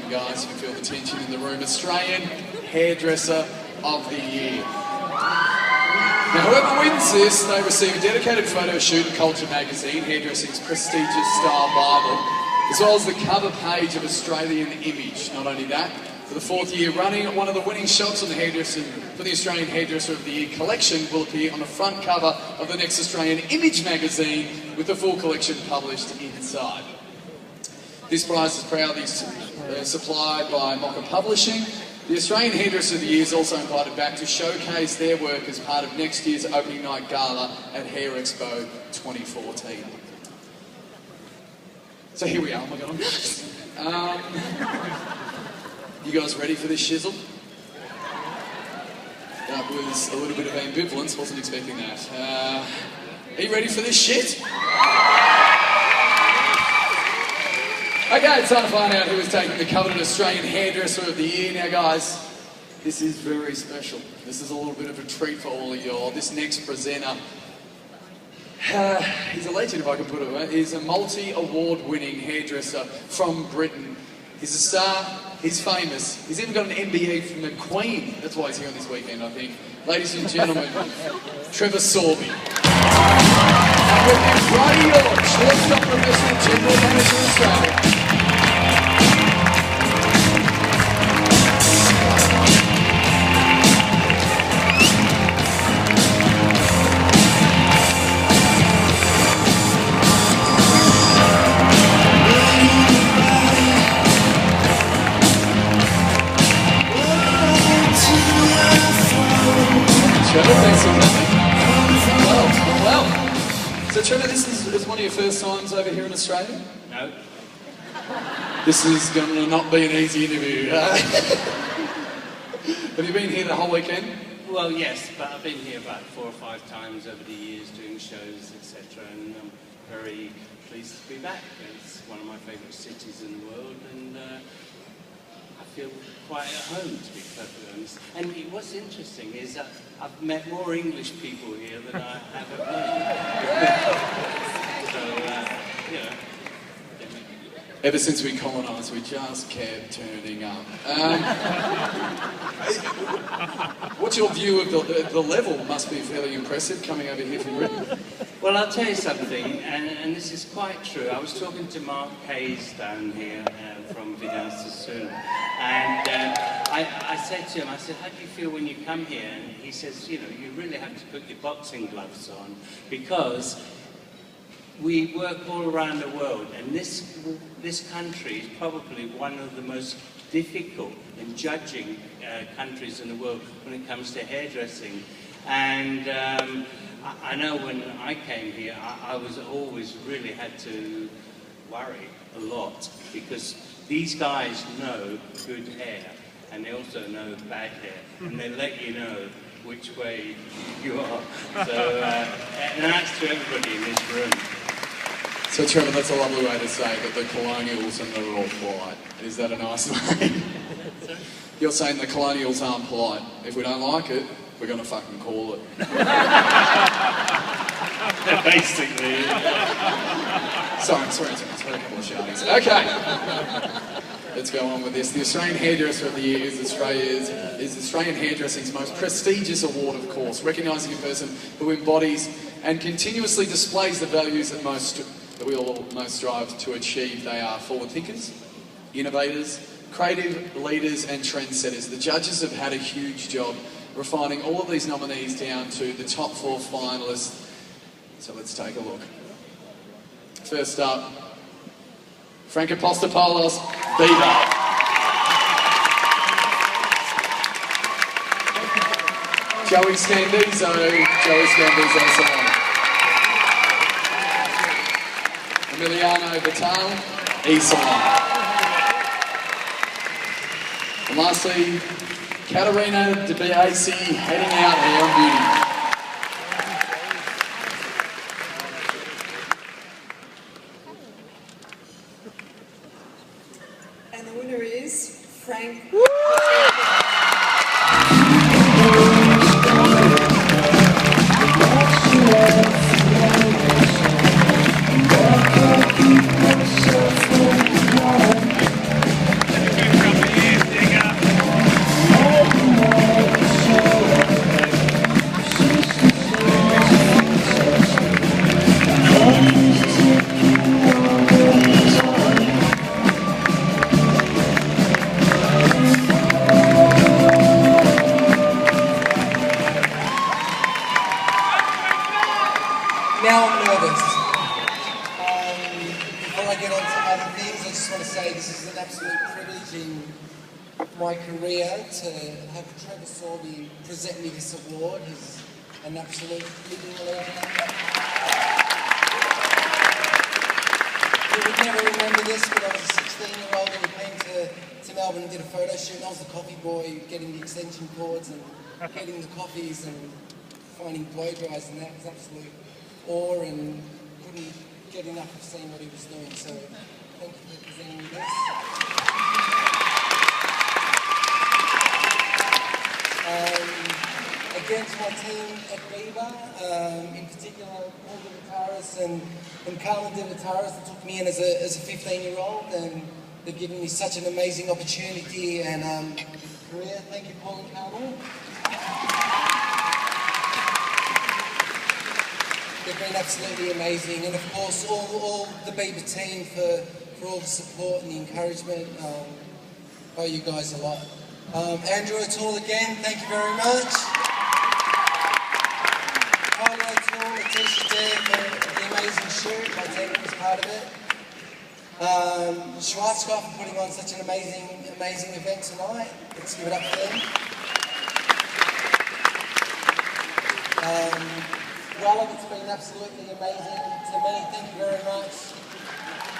welcome, guys. You can feel the tension in the room. Australian Hairdresser of the Year. Now, whoever wins this, they receive a dedicated photo shoot in Culture magazine, hairdressing's prestigious style Bible, as well as the cover page of Australian Image. Not only that, for the 4th year running, one of the winning shots on the hairdresser for the Australian Hairdresser of the Year collection will appear on the front cover of the next Australian Image magazine, with the full collection published inside. This prize is proudly supplied by Mocha Publishing. The Australian Hairdresser of the Year is also invited back to showcase their work as part of next year's opening night gala at Hair Expo 2014. So here we are. Oh my God, I'm you guys ready for this shizzle? That was a little bit of ambivalence, wasn't expecting that. Are you ready for this shit? Okay, it's time to find out who is taking the coveted Australian Hairdresser of the Year. Now guys, this is very special. This is a little bit of a treat for all of y'all. This next presenter, he's a legend if I can put it away. He's a multi-award winning hairdresser from Britain. He's a star, he's famous, he's even got an MBE from the Queen. That's why he's here on this weekend, I think. Ladies and gentlemen, Trevor Sorby. And with him, Brady Orch, shortstop professional general manager Australia. Trevor, thanks for coming. Well. So Trevor, this is one of your first times over here in Australia? No. This is going to not be an easy interview. Have you been here the whole weekend? Well, yes, but I've been here about 4 or 5 times over the years doing shows, etc. And I'm very pleased to be back. It's one of my favourite cities in the world, and I feel quite at home, to be perfectly honest. And what's interesting is that I've met more English people here than I have at home. So, you know. Ever since we colonised, we just kept turning up. What's your view of the level? Must be fairly impressive coming over here from Britain. Well, I'll tell you something, and this is quite true. I was talking to Mark Hayes down here from Vidal Sassoon, and I said to him, I said, how do you feel when you come here? And he says, you know, you really have to put your boxing gloves on, because we work all around the world, and this country is probably one of the most difficult in judging countries in the world when it comes to hairdressing. And I know when I came here, I was always really had to worry a lot, because these guys know good hair, and they also know bad hair, and they let you know which way you are. So, and that's to everybody in this room. So Trevor, that's a lovely way to say that the colonials are not at all polite. Is that a nice way? You're saying the colonials aren't polite. If we don't like it, we're going to fucking call it. Basically. Sorry, a couple of shoutings. Okay. Let's go on with this. The Australian Hairdresser of the Year is Australian hairdressing's most prestigious award, of course, recognising a person who embodies and continuously displays the values that we all most strive to achieve. They are forward thinkers, innovators, creative leaders and trendsetters. The judges have had a huge job refining all of these nominees down to the top 4 finalists. So let's take a look. First up, Frank Apostolopol's Beaver. Joey Scandizzo Salon. Emiliano Vital, E-Salon. And lastly, Katerina DeBiase heading out here on beauty. And the winner is Frank. in my career to have Trevor Sorby present me this award. He's an absolute living legend. You would never remember this, but I was a 16-year-old and we came to Melbourne and did a photo shoot, and I was the coffee boy getting the extension cords and getting the coffees and finding blow dries, and that was absolute awe, and couldn't get enough of seeing what he was doing. So thank you for presenting me this. Again, to my team at Viva, in particular all the guitarists and Carmen the guitarist that took me in as a 15-year-old, and they've given me such an amazing opportunity and career. Thank you, Paul and Carmen. They've been absolutely amazing, and of course all the Viva team for all the support and the encouragement. Owe you guys a lot. Andrew O'Toole again, thank you very much. Paolo O'Toole, Letitia there for the amazing shoot, my team was part of it. Schwarzkopf for putting on such an amazing event tonight. Let's give it up for them. Ralph, it's been absolutely amazing to me. Thank you very much.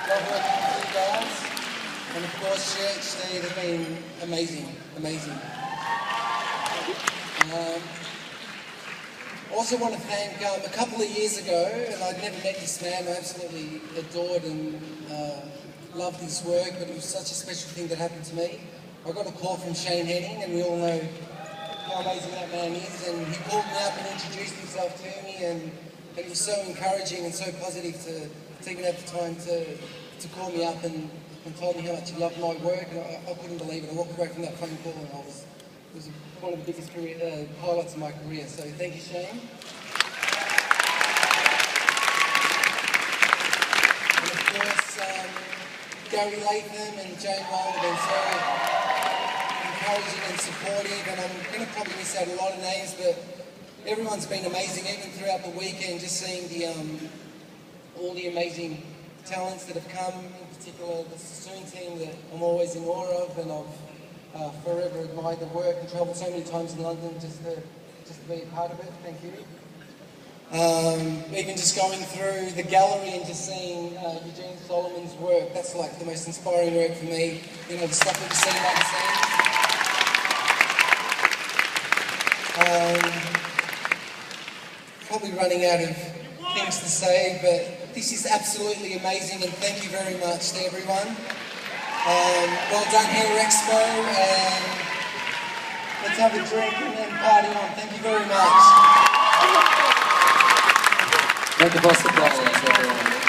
Love working with you guys. And of course, GHD, they've been amazing. Also want to thank, a couple of years ago, and I'd never met this man, I absolutely adored and loved his work, but it was such a special thing that happened to me. I got a call from Shane Henning, and we all know how amazing that man is, and he called me up and introduced himself to me, and it was so encouraging and so positive to even have the time to call me up and told me how much he loved my work, and I couldn't believe it. I walked away from that phone call and it was one of the biggest highlights of my career, so thank you, Shane. And of course, Gary Latham and Jane Wall have been so encouraging and supportive, and I'm going to probably miss out a lot of names, but everyone's been amazing, even throughout the weekend, just seeing all the amazing talents that have come, in particular the Sassoon team that I'm always in awe of, and I've forever admired the work and travelled so many times in London just to be a part of it. Thank you. Even just going through the gallery and just seeing Eugene Solomon's work, that's like the most inspiring work for me. You know, the stuff that we see magazines. Probably running out of things to say, but this is absolutely amazing, and thank you very much to everyone. Well done here at Expo, and let's have a drink and party on. Thank you very much. Thank you, Apostolopol, everyone.